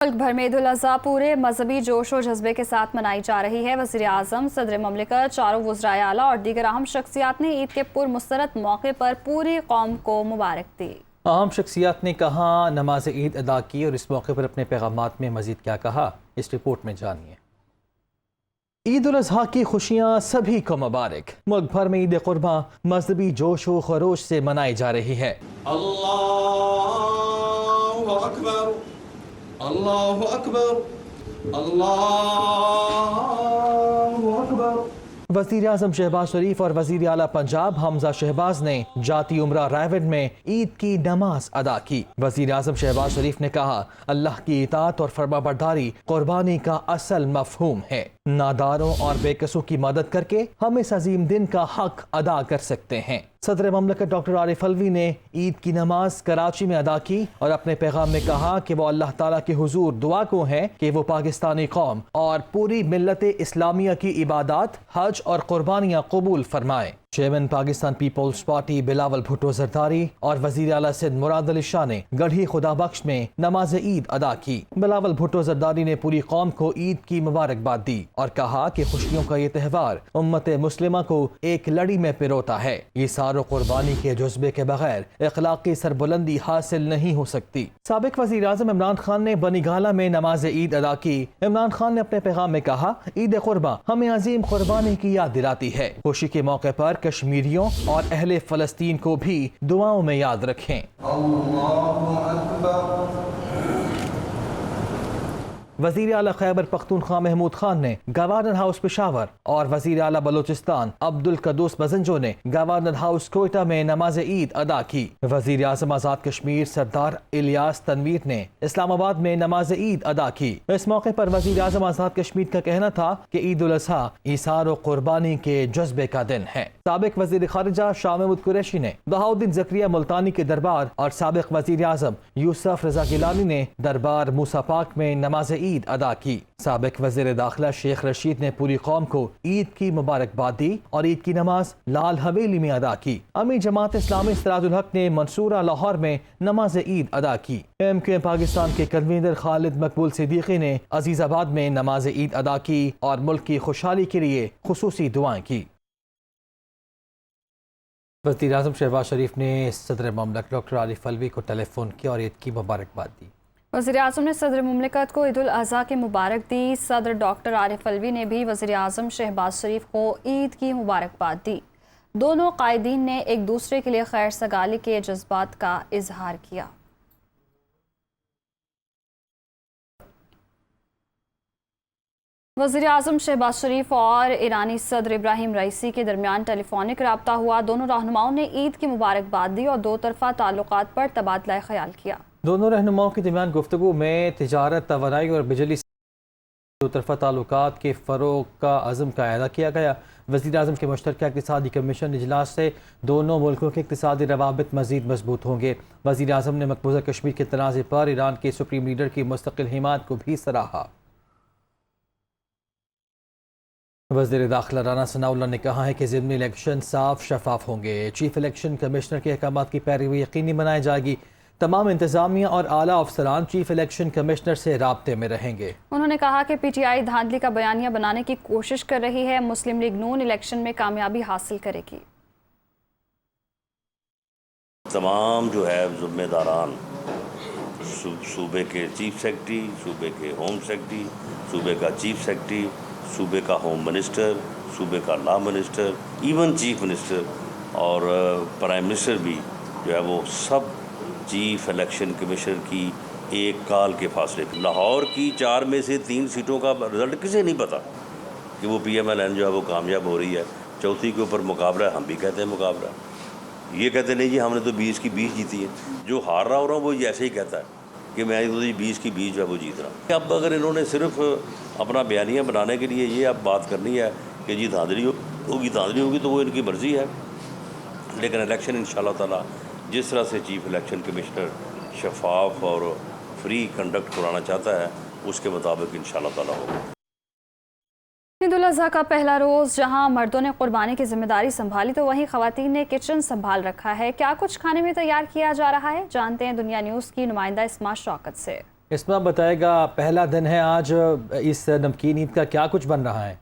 मुल्क भर में ईद उल अज़हा पूरे मजहबी जोश और जज्बे के साथ मनाई जा रही है। वज़ीर आज़म, सदर ममलिकत, चारों वज़राए आला और दीगर अहम शख्सियात ने ईद के पुरमसरत मौके पर पूरी कौम को मुबारक दी। अहम शख्सियात ने कहा, नमाज ईद अदा की और इस मौके पर अपने पैगामात में मजीद क्या कहा, इस रिपोर्ट में जानिए। ईद उल अज़हा की खुशियाँ सभी को मुबारक। मुल्क भर में ईद कुर्बा मजहबी जोश व खरोश से मनाई जा रही है। अल्लाहु अकबर, अल्लाहु अकबर, अल्लाहु अकबर। वज़ीर आज़म शहबाज शरीफ और वज़ीर आला पंजाब हमजा शहबाज ने जाती उम्रा रायवड में ईद की नमाज अदा की। वज़ीर आज़म शहबाज शरीफ ने कहा, अल्लाह की इताअत और फरमाबरदारी कुर्बानी का असल मफहूम है। नादारों और बेकसों की मदद करके हम इस अजीम दिन का हक अदा कर सकते हैं। सदर ममलिकत डॉक्टर आरिफ अलवी ने ईद की नमाज कराची में अदा की और अपने पैगाम में कहा कि वो अल्लाह ताला के हुजूर दुआ को हैं कि वो पाकिस्तानी कौम और पूरी मिल्लत इस्लामिया की इबादत, हज और कुर्बानियाँ कबूल फरमाए। चेयरमैन पाकिस्तान पीपल्स पार्टी बिलावल भुट्टो जरदारी और वजीर आला सिंध मुराद अली शाह ने गढ़ी खुदा बख्श में नमाज ईद अदा की। बिलावल भुट्टो जरदारी ने पूरी कौम को ईद की मुबारकबाद दी और कहा कि खुशियों का ये त्यौहार उम्मत मुस्लिमा को एक लड़ी में पिरोता है। ये सारो कुर्बानी के जज्बे के बगैर इखलाकी सरबुलंदी हासिल नहीं हो सकती। साबिक वजीर आज़म इमरान खान ने बनीगाला में नमाज ईद अदा की। इमरान खान ने अपने पैगाम में कहा, ईद कुर्बा हमें अजीम कुर्बानी की याद दिलाती है। खुशी के मौके पर कश्मीरियों और अहले फलस्तीन को भी दुआओं में याद रखें। अल्लाहु अकबर। वज़ीर आला खैबर पख्तूनख्वा महमूद खान ने गवर्नर हाउस पेशावर और वज़ीर आला बलोचिस्तान अब्दुल कदूस बजंजो ने गवर्नर हाउस कोयटा में नमाज ईद अदा की। वज़ीर आज़म आज़ाद कश्मीर सरदार इलियास तनवीर ने इस्लामाबाद में नमाज ईद अदा की। इस मौके पर वज़ीर आज़म आज़ाद कश्मीर का कहना था कि ईद उल अज़हा ईसार और कुर्बानी के जज्बे का दिन है। साबिक वज़ीर खारिजा शाह महमूद कुरैशी ने बहाउद्दीन ज़करिया मुल्तानी के दरबार और साबिक वज़ीर आज़म यूसुफ रज़ा गिलानी ने दरबार मूसा पाक में नमाज ईद अदा की। साबिक वज़ीर दाखिला शेख रशीद ने पूरी कौम को ईद की मुबारकबाद दी और ईद की नमाज लाल हवेली में अदा की। अमीर जमात इस्लामी सिराजुल हक ने मंसूरा लाहौर में नमाज ईद अदा की। MQM पाकिस्तान के कन्वीनर खालिद मकबूल सिद्दीकी ने अजीजाबाद में नमाज ईद अदा की और मुल्क की खुशहाली के लिए खुसूसी दुआएं की। वज़ीर आज़म शहबाज शरीफ ने सदर ममलिकत डॉक्टर आरिफ अलवी को टेलीफोन किया और ईद की मुबारकबाद दी। वज़ीर आज़म ने सदर मुमलिकत को ईद उल अज़हा की मुबारक दी। सदर डॉक्टर आरिफ अलवी ने भी वज़ीर आज़म शहबाज शरीफ को ईद की मुबारकबाद दी। दोनों कायदीन ने एक दूसरे के लिए खैर सगाली के जज्बात का इजहार किया। वज़ीर आज़म शहबाज शरीफ और ईरानी सदर इब्राहिम रईसी के दरमियान टेलीफोनिक रब्ता हुआ। दोनों रहनुमाओं ने ईद की मुबारकबाद दी और दो तरफ़ा ताल्लुकात पर तबादला ख्याल किया। दोनों रहनुमाओं के दरमियान गुफ्तगू में तिजारत, तवानाई और बिजली दो तरफ़ा ताल्लुकात के फ़रोग़ का अज़म का अदा किया गया। वज़ीर आज़म के मुश्तरका इक़्तिसादी कमीशन इजलास से दोनों मुल्कों के इक़्तिसादी रवाबित मज़ीद मजबूत होंगे। वज़ीर आज़म ने मकबूजा कश्मीर के तनाज़े पर ईरान के सुप्रीम लीडर की मुस्तक़िल हिमायत को भी सराहा। वज़ीर दाखिला राना सनाउल्लाह ने कहा है कि ज़िमनी इलेक्शन साफ शफाफ होंगे। चीफ इलेक्शन कमिश्नर के अहकाम की पैरवी यकीनी बनाई जाएगी। तमाम इंतजामिया और आला अफसरान चीफ इलेक्शन कमिश्नर से राब्ते में रहेंगे। उन्होंने कहा कि PTI धांधली का बयानिया बनाने की कोशिश कर रही है। मुस्लिम लीग नून इलेक्शन में कामयाबी हासिल करेगी। तमाम जो है ज़िम्मेदारान, सूबे के चीफ सेक्रेटरी, सूबे के होम सेक्रेटरी, सूबे का चीफ सेक्रेटरी, सूबे का होम मिनिस्टर, सूबे का law minister, even chief minister और प्राइम मिनिस्टर भी जो है वो सब चीफ इलेक्शन कमिश्नर की एक काल के फासले पर। लाहौर की 4 में से 3 सीटों का रिजल्ट किसे नहीं पता कि वो PMLN जो है वो कामयाब हो रही है। चौथी के ऊपर मुकाबला है, हम भी कहते हैं मुकाबला, ये कहते नहीं जी हमने तो 20 की 20 जीती है। जो हार रहा हो रहा वो ऐसे ही कहता है कि मैं तो जी 20 की 20 जो है वो जीत रहा। अब अगर इन्होंने सिर्फ अपना बयानिया बनाने के लिए ये अब बात करनी है कि जी धांधली होगी तो वो इनकी मर्ज़ी है। लेकिन इलेक्शन इंशाअल्लाह ताला जिस तरह से चीफ इलेक्शन कमिश्नर शफाफ और फ्री कंडक्ट कराना चाहता है उसके मुताबिक इंशाअल्लाह ताला होगा। ईद उल अज़हा का पहला रोज़ जहां मर्दों ने कुर्बानी की जिम्मेदारी संभाली तो वहीं ख़वातीन ने किचन संभाल रखा है। क्या कुछ खाने में तैयार किया जा रहा है, जानते हैं दुनिया न्यूज़ की नुमाइंदा इस्मा शौकत से। इसमें बताएगा, पहला दिन है आज, इस नमकीन ईद का क्या कुछ बन रहा है?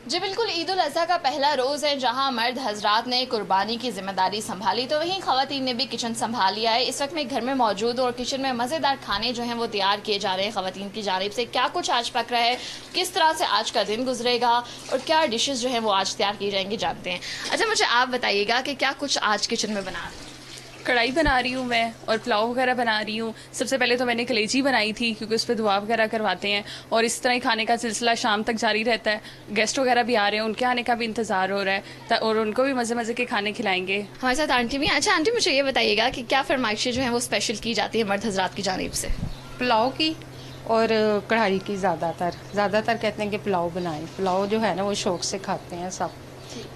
जी बिल्कुल, ईद उल अज़हा का पहला रोज़ है जहां मर्द हजरात ने कुर्बानी की जिम्मेदारी संभाली, तो वहीं ख़वातीन ने भी किचन संभाल लिया है। इस वक्त मैं घर में मौजूद हूँ और किचन में मज़ेदार खाने जो हैं वो तैयार किए जा रहे हैं ख़वातीन की जानिब से। क्या कुछ आज पक रहा है, किस तरह से आज का दिन गुजरेगा और क्या डिशेज़ जो हैं वो आज तैयार की जाएंगी, जानते हैं। अच्छा, मुझे आप बताइएगा कि क्या कुछ आज किचन में बना रहे हैं? कढ़ाई बना रही हूँ मैं और पुलाव वगैरह बना रही हूँ। सबसे पहले तो मैंने कलेजी बनाई थी क्योंकि उस पर दुआ वगैरह करवाते हैं और इस तरह ही खाने का सिलसिला शाम तक जारी रहता है। गेस्ट वगैरह भी आ रहे हैं, उनके आने का भी इंतज़ार हो रहा है और उनको भी मज़े मज़े के खाने खिलाएंगे। हमारे साथ आंटी भी हैं। अच्छा आंटी, मुझे ये बताइएगा कि क्या फरमाइशें जो हैं वो स्पेशल की जाती है मर्द हजरात की जानिब से? पुलाव की और कढ़ाई की। ज़्यादातर कहते हैं कि पुलाव बनाएं। पुलाव जो है ना वो शौक़ से खाते हैं सब,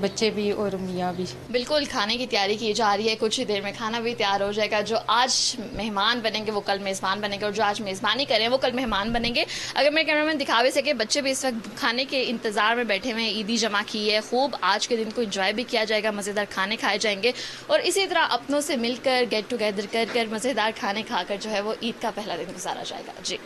बच्चे भी और मियाँ भी। बिल्कुल, खाने की तैयारी की जा रही है, कुछ ही देर में खाना भी तैयार हो जाएगा। जो आज मेहमान बनेंगे वो कल मेज़बान बनेंगे और जो आज मेज़बानी करें वो कल मेहमान बनेंगे। अगर मेरे कैमरामैन दिखा भी सके, बच्चे भी इस वक्त खाने के इंतज़ार में बैठे हुए हैं। ईदी जमा की है खूब, आज के दिन को इंजॉय भी किया जाएगा, मज़ेदार खाने खाए जाएंगे और इसी तरह अपनों से मिलकर गेट टुगेदर कर मज़ेदार खाने खाकर जो है वो ईद का पहला दिन गुजारा जाएगा। जी,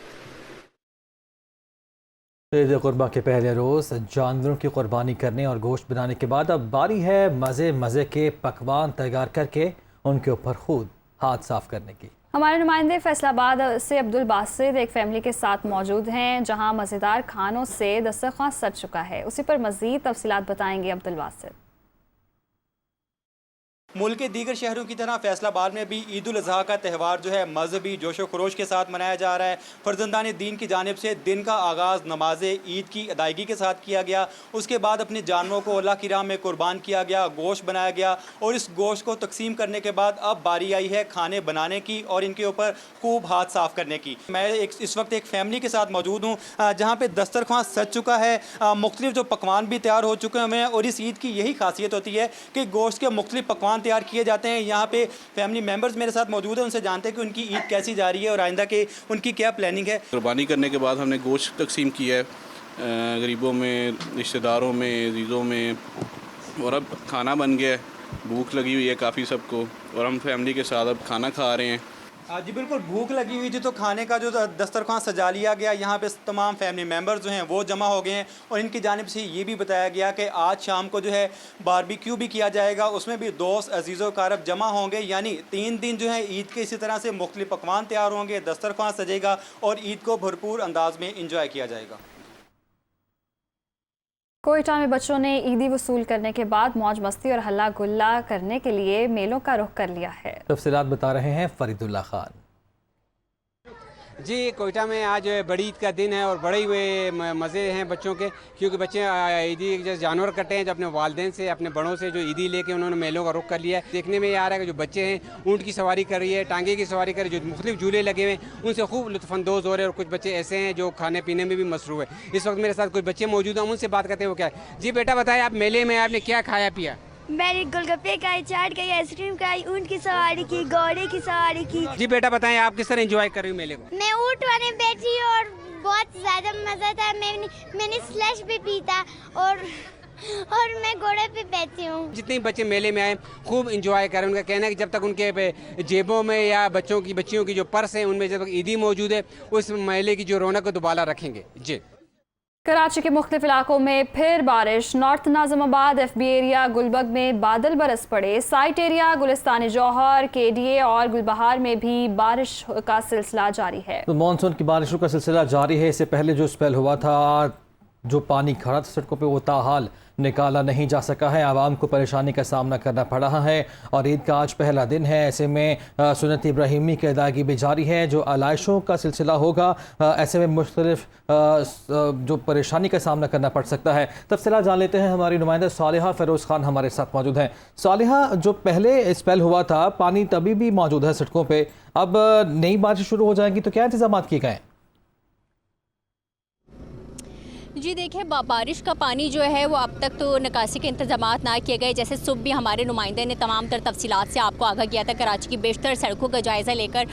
ईद कुर्बा के पहले रोज़ जानवरों की कुर्बानी करने और गोश्त बनाने के बाद अब बारी है मज़े मज़े के पकवान तैयार करके उनके ऊपर खुद हाथ साफ करने की। हमारे नुमाइंदे फैसलाबाद से अब्दुल बासित एक फैमिली के साथ मौजूद हैं जहां मज़ेदार खानों से दस्तरखान सज चुका है। उसी पर मज़ीद तफसीलात बताएंगे अब्दुल बासित। मुल्क के दीगर शहरों की तरह फैसलाबाद में भी ईद उल अज़हा का त्यौहार जो है मजहबी जोशो खरोश के साथ मनाया जा रहा है। फर्जंदान दीन की जानिब से दिन का आगाज़ नमाज ईद की अदायगी के साथ किया गया। उसके बाद अपने जानवरों को अल्लाह की राह में कुर्बान किया गया, गोश्त बनाया गया और इस गोश्त को तकसीम करने के बाद अब बारी आई है खाने बनाने की और इनके ऊपर खूब हाथ साफ़ करने की। मैं इस वक्त एक फ़ैमिली के साथ मौजूद हूँ जहाँ पर दस्तरखान सज चुका है, मुख्तलिफ जो पकवान भी तैयार हो चुके हैं और इस ईद की यही खासियत होती है कि गोश्त के मुख्तलिफ पकवान तैयार किए जाते हैं। यहाँ पे फैमिली मेंबर्स मेरे साथ मौजूद हैं, उनसे जानते हैं कि उनकी ईद कैसी जा रही है और आइंदा के उनकी क्या प्लानिंग है। कुर्बानी करने के बाद हमने गोश्त तकसीम किया है गरीबों में, रिश्तेदारों में, अजीज़ों में, और अब खाना बन गया है। भूख लगी हुई है काफ़ी सबको और हम फैमिली के साथ अब खाना खा रहे हैं। जी बिल्कुल, भूख लगी हुई थी तो खाने का जो दस्तरखान सजा लिया गया। यहाँ पे तमाम फैमिली मेम्बर्स जो हैं वो जमा हो गए हैं और इनकी जानिब से ये भी बताया गया कि आज शाम को जो है बारबेक्यू भी किया जाएगा, उसमें भी दोस्त अजीज़ो कारब जमा होंगे। यानी 3 दिन जो है ईद के इसी तरह से मुख्तलिफ पकवान तैयार होंगे, दस्तरखान सजेगा और ईद को भरपूर अंदाज में इंजॉय किया जाएगा। कोयटा में बच्चों ने ईदी वसूल करने के बाद मौज मस्ती और हल्ला गुल्ला करने के लिए मेलों का रुख कर लिया है। तफसीलात बता रहे हैं फरीदुल्लाह खान। जी, कोयटा में आज बड़ी ईद का दिन है और बड़े हुए मज़े हैं बच्चों के, क्योंकि बच्चे ईदी जैसे जानवर कटे हैं जो अपने वालिदैन से, अपने बड़ों से जो ईदी लेके उन्होंने मेलों का रुख कर लिया है। देखने में ये आ रहा है कि जो बच्चे हैं ऊँट की सवारी कर रही है, टांगे की सवारी कर रही है, जो मुख्तलिफ झूले लगे हुए हैं उनसे खूब लुत्फ़अंदोज़ हो रहे हैं और कुछ बच्चे ऐसे हैं जो खाने पीने में भी मसरूफ़ है। इस वक्त मेरे साथ कुछ बच्चे मौजूद हैं, हम उनसे बात करते हैं वो क्या है। जी बेटा बताएं, आप मेले में आपने क्या खाया पिया? मैंने गोलगप्पे खाए, चाट खाई, आइसक्रीम खाई, ऊँट की सवारी की, घोड़े की सवारी की। जी बेटा बताएं, आप किस तरह एंजॉय कर रही हूँ मेले को? मैं ऊँट वाले बैठी और बहुत ज़्यादा मज़ा था। मैंने स्लश भी पीता और मैं घोड़े पे बैठी हूँ। जितने बच्चे मेले में आए खूब एंजॉय करें। उनका कहना है कि जब तक उनके जेबों में या बच्चियों की जो पर्स है उनमें जब तक ईदी मौजूद है उस मेले की जो रौनक को दोबारा रखेंगे। जी, कराची के मुख्तलिफ इलाकों में फिर बारिश। North Nazimabad, FB area, Gulberg में बादल बरस पड़े। Site area, Gulistan Jauhar, KDA और गुलबहार में भी बारिश का सिलसिला जारी है। तो मानसून की बारिशों का सिलसिला जारी है। इससे पहले जो स्पेल हुआ था, जो पानी खड़ा था सड़कों पे, वो ताहाल निकाला नहीं जा सका है। आवाम को परेशानी का सामना करना पड़ रहा है और ईद का आज पहला दिन है। ऐसे में सुन्नत इब्राहिमी की अदायगी भी जारी है। जो आलाइशों का सिलसिला होगा, ऐसे में मुख्तलिफ जो परेशानी का सामना करना पड़ सकता है। तफसीलात जान लेते हैं, हमारी नुमाइंदा सालिहा फ़िरोज़ खान हमारे साथ मौजूद हैं। सालिहा, जो पहले स्पेल हुआ था, पानी तभी भी मौजूद है सड़कों पर, अब नई बारिश शुरू हो जाएगी तो क्या इंतजाम किए गए हैं? जी देखिए, बारिश का पानी जो है वो अब तक तो निकासी के इंतजामात ना किए गए। जैसे सुबह भी हमारे नुमाइंदे ने तमाम तर तफसीलात से आपको आगाह किया था, कराची की बेशतर सड़कों का जायज़ा लेकर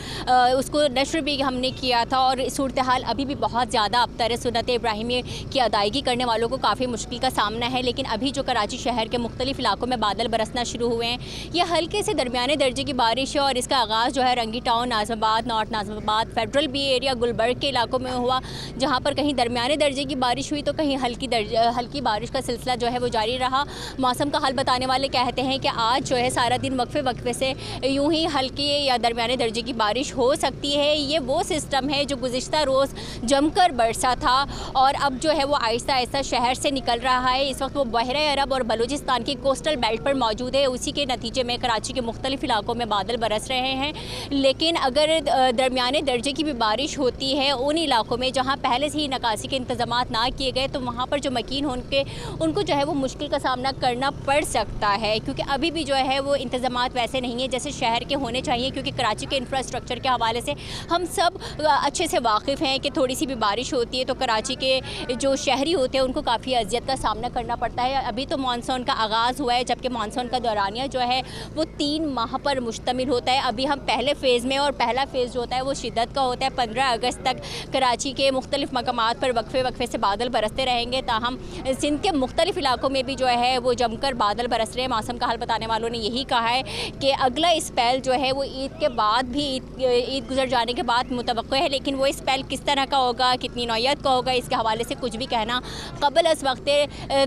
उसको नशर भी हमने किया था। और सूरत हाल अभी भी बहुत ज़्यादा अबतर है। सुन्नत इब्राहिमी की अदायगी करने वालों को काफ़ी मुश्किल का सामना है। लेकिन अभी जो कराची शहर के मुख्तलिफ इलाकों में बादल बरसना शुरू हुए हैं, ये हल्के से दरमियाने दर्जे की बारिश है। और इसका आगाज़ जो है Orangi town, Nazimabad, north Nazimabad, federal B area, Gulberg के इलाकों में हुआ, जहाँ पर कहीं दरमियाने दर्जे की बारिश हुई तो कहीं हल्की बारिश का सिलसिला जो है वो जारी रहा। मौसम का हाल बताने वाले कहते हैं कि आज जो है सारा दिन वक्फे से यूं ही हल्की या दरमियाने दर्जे की बारिश हो सकती है। ये वो सिस्टम है जो गुज़िश्ता रोज़ जमकर बरसा था और अब जो है वो आहिस्ता आहिस्ता शहर से निकल रहा है। इस वक्त वो बहरे अरब और बलूचिस्तान की कोस्टल बेल्ट पर मौजूद है। उसी के नतीजे में कराची के मुख्तलिफ इलाकों में बादल बरस रहे हैं। लेकिन अगर दरमियाने दर्जे की भी बारिश होती है उन इलाकों में जहाँ पहले से ही निकासी के इंतजामात ना किए गए, तो वहाँ पर जो मकीन होंगे उनको जो है वो मुश्किल का सामना करना पड़ सकता है। क्योंकि अभी भी जो है वो इंतजामात वैसे नहीं है जैसे शहर के होने चाहिए। क्योंकि कराची के इंफ्रास्ट्रक्चर के हवाले से हम सब अच्छे से वाकिफ़ हैं कि थोड़ी सी भी बारिश होती है तो कराची के जो शहरी होते हैं उनको काफ़ी अजियत का सामना करना पड़ता है। अभी तो मानसून का आगाज़ हुआ है, जबकि मानसून का दौरानिया जो है वो 3 माह पर मुश्तमिल होता है। अभी हम पहले फ़ेज़ में, और पहला फ़ेज़ जो होता है वो शिद्दत का होता है। 15 अगस्त तक कराची के मुख्तलिफ मकामात पर वक्फे से बादल बरसते रहेंगे। ताहम सिंध के मुख्तलिफ इलाकों में भी जो है वो जमकर बादल बरस रहे हैं। मौसम का हाल बताने वालों ने यही कहा है कि अगला स्पेल जो है वो ईद के बाद भी, ईद गुजर जाने के बाद मुतवक्को है। लेकिन वो स्पेल किस तरह का होगा, कितनी नौयत का होगा, इसके हवाले से कुछ भी कहना कबल अस वक्त।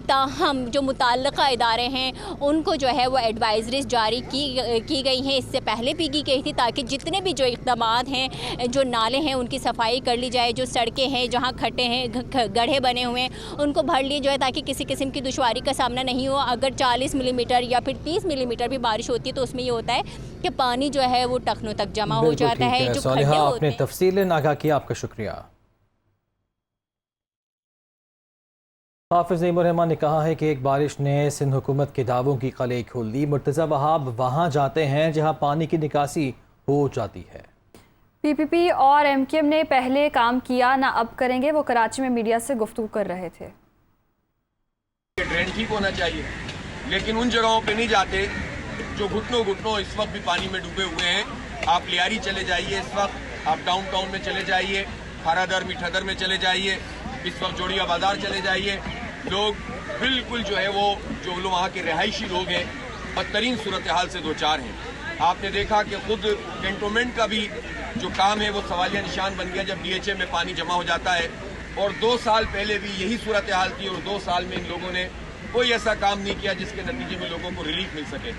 ताहम जो मुतल्लिक़ा इदारे हैं उनको जो है वो एडवाइजरीज जारी की गई हैं, इससे पहले भी की गई थी, ताकि जितने भी जो इक़दामात हैं, जो नाले हैं उनकी सफाई कर ली जाए, जो सड़कें हैं जहाँ खड्डे हैं, गड्ढे बने हुए हैं उनको भर लिए जो है, ताकि किसी किस्म की दुश्वारी का सामना नहीं हो। अगर 40 मिलीमीटर या फिर 30 मिलीमीटर भी बारिश होती है तो उसमें ये होता है कि पानी जो है वो टखनों तक जमा हो जाता है। जो खड्डे होते आपने हैं। तफसीलन आगाह किया, आपका शुक्रिया। हाफिज नईमुर रहमान ने कहा है कि एक बारिश ने सिंध हुकूमत के दावों की कलई खोल दी। मुर्तज़ा वहाब वहाँ जाते हैं जहाँ पानी की निकासी हो जाती है। पीपीपी और एमकेएम ने पहले काम किया ना अब करेंगे, वो कराची में मीडिया से गुफ्तगू कर रहे थे। ड्रेन ठीक होना चाहिए, लेकिन उन जगहों पे नहीं जाते जो घुटनों इस वक्त भी पानी में डूबे हुए हैं। आप लियारी चले जाइए, इस वक्त आप डाउनटाउन में चले जाइए, खारादर मीठादर में चले जाइए, इस वक्त जोड़िया बाजार चले जाइए। लोग बिल्कुल जो है वो जो वहाँ के रिहायशी लोग हैं बदतरीन सूरत हाल से दो चार हैं। आपने देखा कि खुद कैंटोनमेंट का भी जो काम है वो सवालिया निशान बन गया जब डीएचए में पानी जमा हो जाता है। और 2 साल पहले भी यही सूरत हाल थी और 2 साल में इन लोगों ने कोई ऐसा काम नहीं किया जिसके नतीजे में लोगों को रिलीफ मिल सके।